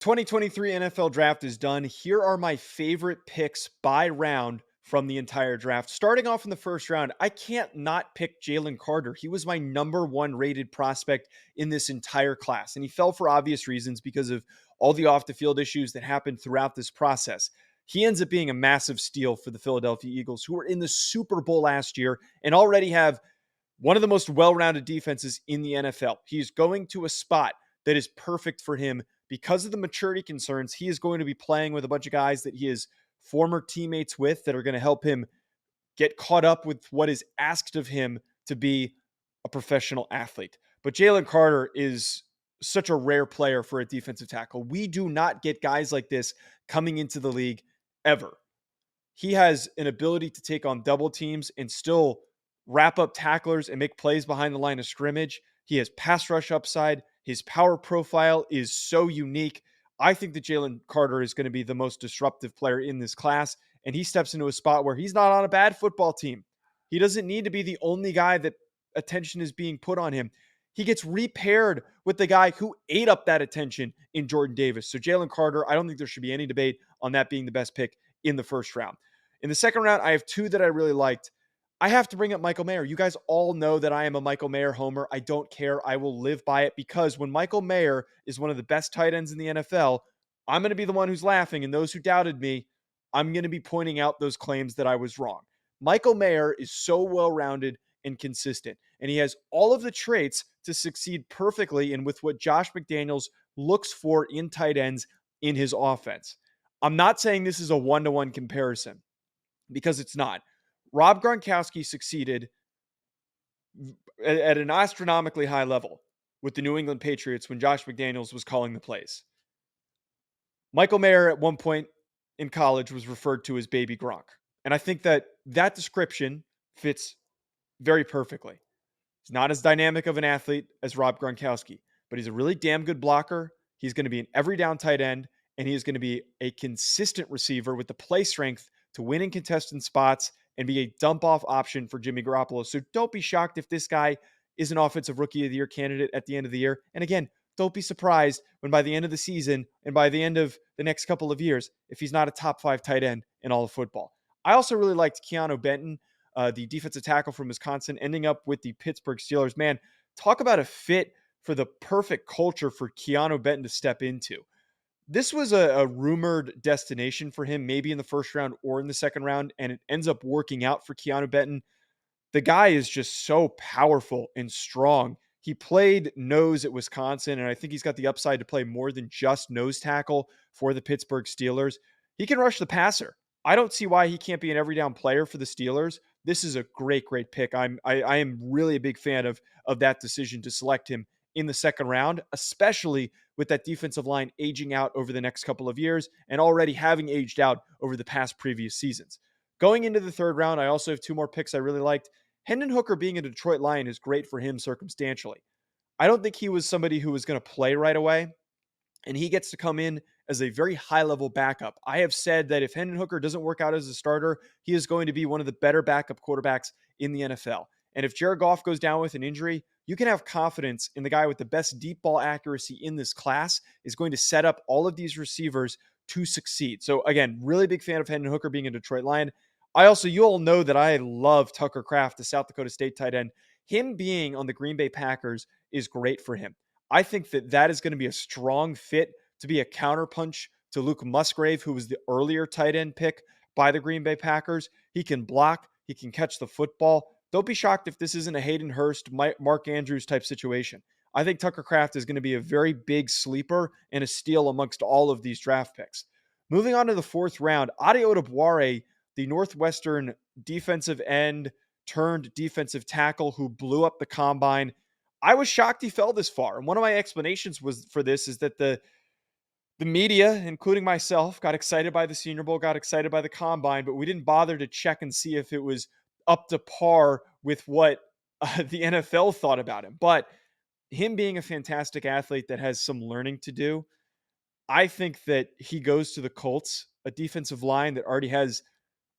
2023 NFL draft is done. Here are my favorite picks by round from the entire draft. Starting off in the first round, I can't not pick Jalen Carter. He was my number one rated prospect in this entire class, and he fell for obvious reasons because of all the off the field issues that happened throughout this process. He ends up being a massive steal for the Philadelphia Eagles, who were in the Super Bowl last year and already have one of the most well-rounded defenses in the NFL. He's going to a spot that is perfect for him because of the maturity concerns. He is going to be playing with a bunch of guys that he is former teammates with that are going to help him get caught up with what is asked of him to be a professional athlete. But Jalen Carter is such a rare player for a defensive tackle. We do not get guys like this coming into the league ever. He has an ability to take on double teams and still wrap up tacklers and make plays behind the line of scrimmage. He has pass rush upside. His power profile is so unique. I think that Jalen Carter is going to be the most disruptive player in this class, and he steps into a spot where he's not on a bad football team. He doesn't need to be the only guy that attention is being put on him. He gets repaired with the guy who ate up that attention in Jordan Davis. So Jalen Carter, I don't think there should be any debate on that being the best pick in the first round. In the second round, I have two that I really liked. I have to bring up Michael Mayer. You guys all know that I am a Michael Mayer homer. I don't care. I will live by it because when Michael Mayer is one of the best tight ends in the NFL, I'm going to be the one who's laughing. And those who doubted me, I'm going to be pointing out those claims that I was wrong. Michael Mayer is so well-rounded and consistent, and he has all of the traits to succeed perfectly in with what Josh McDaniels looks for in tight ends in his offense. I'm not saying this is a one-to-one comparison because it's not. Rob Gronkowski succeeded at an astronomically high level with the New England Patriots when Josh McDaniels was calling the plays. Michael Mayer at one point in college was referred to as Baby Gronk. And I think that that description fits very perfectly. He's not as dynamic of an athlete as Rob Gronkowski, but he's a really damn good blocker. He's going to be an every down tight end, and he is going to be a consistent receiver with the play strength to win in contested spots and be a dump off option for Jimmy Garoppolo. So don't be shocked if this guy is an offensive rookie of the year candidate at the end of the year. And again, don't be surprised when by the end of the season and by the end of the next couple of years, if he's not a top 5 tight end in all of football. I also really liked Keanu Benton, the defensive tackle from Wisconsin, ending up with the Pittsburgh Steelers. Man, talk about a fit for the perfect culture for Keanu Benton to step into. This was a rumored destination for him, maybe in the first round or in the second round, and it ends up working out for Keanu Benton. The guy is just so powerful and strong. He played nose at Wisconsin, and I think he's got the upside to play more than just nose tackle for the Pittsburgh Steelers. He can rush the passer. I don't see why he can't be an every down player for the Steelers. This is a great pick. I am really a big fan of that decision to select him in the second round, especially with that defensive line aging out over the next couple of years and already having aged out over the past previous seasons. Going into the third round, I also have two more picks I really liked. Hendon Hooker being a Detroit Lion is great for him circumstantially. I don't think he was somebody who was going to play right away, and he gets to come in as a very high-level backup. I have said that if Hendon Hooker doesn't work out as a starter, he is going to be one of the better backup quarterbacks in the NFL. And if Jared Goff goes down with an injury, you can have confidence in the guy with the best deep ball accuracy in this class is going to set up all of these receivers to succeed. So again, really big fan of Hendon Hooker being a Detroit Lion. You all know that I love Tucker Kraft, the South Dakota State tight end. Him being on the Green Bay Packers is great for him. I think that is going to be a strong fit to be a counterpunch to Luke Musgrave, who was the earlier tight end pick by the Green Bay Packers. He can block. He can catch the football. Don't be shocked if this isn't a Hayden Hurst, Mark Andrews type situation. I think Tucker Kraft is going to be a very big sleeper and a steal amongst all of these draft picks. Moving on to the fourth round, Adi Odubware, the Northwestern defensive end turned defensive tackle who blew up the combine. I was shocked he fell this far. And one of my explanations for this is that the media, including myself, got excited by the Senior Bowl, got excited by the combine, but we didn't bother to check and see if it was up to par with what the NFL thought about him. But him being a fantastic athlete that has some learning to do, I think that he goes to the Colts, a defensive line that already has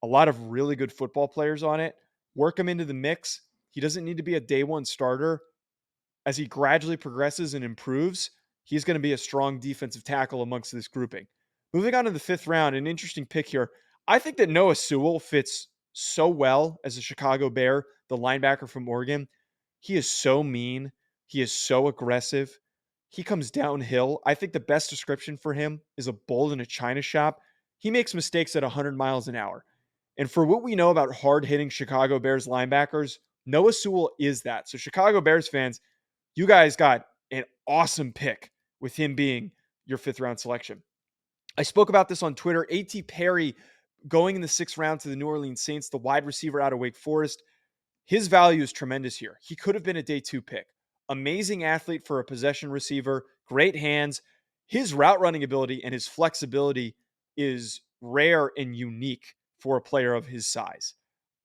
a lot of really good football players on it. Work him into the mix. He doesn't need to be a day one starter. As he gradually progresses and improves, he's going to be a strong defensive tackle amongst this grouping. Moving on to the 5th round, an interesting pick here. I think that Noah Sewell fits so well as a Chicago Bear, the linebacker from Oregon. He is so mean. He is so aggressive. He comes downhill. I think the best description for him is a bull in a china shop. He makes mistakes at 100 miles an hour. And for what we know about hard-hitting Chicago Bears linebackers, Noah Sewell is that. So Chicago Bears fans, you guys got an awesome pick with him being your 5th round selection. I spoke about this on Twitter. A.T. Perry going in the 6th round to the New Orleans Saints, the wide receiver out of Wake Forest. His value is tremendous here. He could have been a day 2 pick. Amazing athlete for a possession receiver, great hands. His route running ability and his flexibility is rare and unique for a player of his size.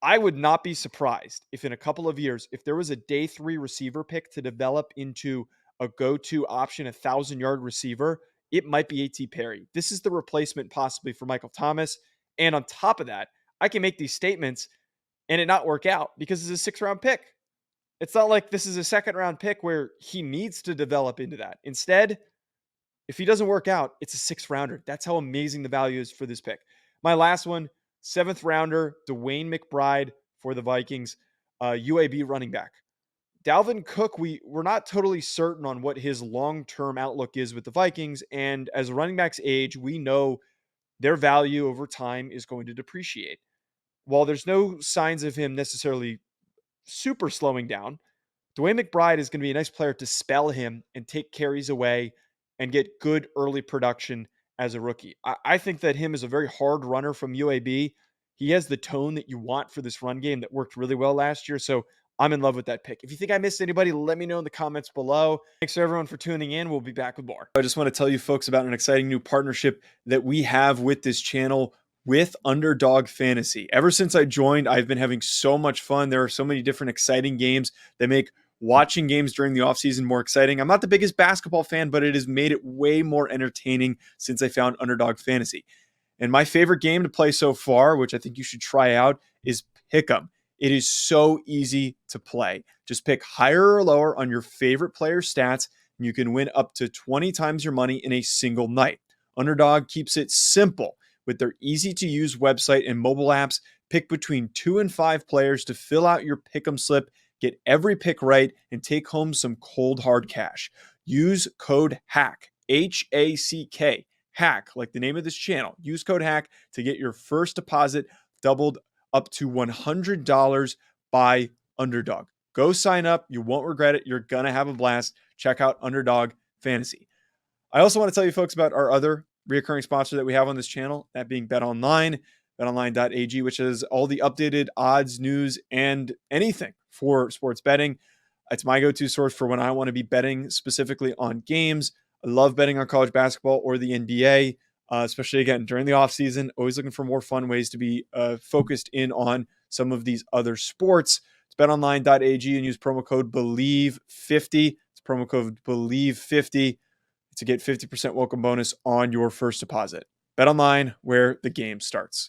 I would not be surprised if in a couple of years, if there was a day 3 receiver pick to develop into a go-to option, 1,000-yard receiver, it might be A.T. Perry. This is the replacement possibly for Michael Thomas. And on top of that, I can make these statements and it not work out because it's a 6th round pick. It's not like this is a 2nd round pick where he needs to develop into that. Instead, if he doesn't work out, it's a 6th rounder. That's how amazing the value is for this pick. My last one, 7th rounder, DeWayne McBride for the Vikings, UAB running back. Dalvin Cook, we're not totally certain on what his long-term outlook is with the Vikings. And as running backs age, we know their value over time is going to depreciate. While there's no signs of him necessarily super slowing down, DeWayne McBride is going to be a nice player to spell him and take carries away and get good early production as a rookie. I think that him is a very hard runner from UAB. He has the tone that you want for this run game that worked really well last year. So I'm in love with that pick. If you think I missed anybody, let me know in the comments below. Thanks everyone for tuning in. We'll be back with more. I just want to tell you folks about an exciting new partnership that we have with this channel with Underdog Fantasy. Ever since I joined, I've been having so much fun. There are so many different exciting games that make watching games during the offseason more exciting. I'm not the biggest basketball fan, but it has made it way more entertaining since I found Underdog Fantasy. And my favorite game to play so far, which I think you should try out, is Pick'em. It is so easy to play. Just pick higher or lower on your favorite player's stats, and you can win up to 20 times your money in a single night. Underdog keeps it simple with their easy-to-use website and mobile apps. Pick between 2 and 5 players to fill out your Pick'em slip, get every pick right, and take home some cold hard cash. Use code HACK, H-A-C-K, HACK, like the name of this channel. Use code HACK to get your first deposit doubled up to $100 by Underdog. Go sign up. You won't regret it. You're going to have a blast. Check out Underdog Fantasy. I also want to tell you folks about our other recurring sponsor that we have on this channel, that being BetOnline, betonline.ag, which has all the updated odds, news, and anything for sports betting. It's my go-to source for when I want to be betting specifically on games. I love betting on college basketball or the NBA, especially, again, during the offseason. Always looking for more fun ways to be focused in on some of these other sports. It's betonline.ag and use promo code BELIEVE50. It's promo code BELIEVE50 to get 50% welcome bonus on your first deposit. BetOnline, where the game starts.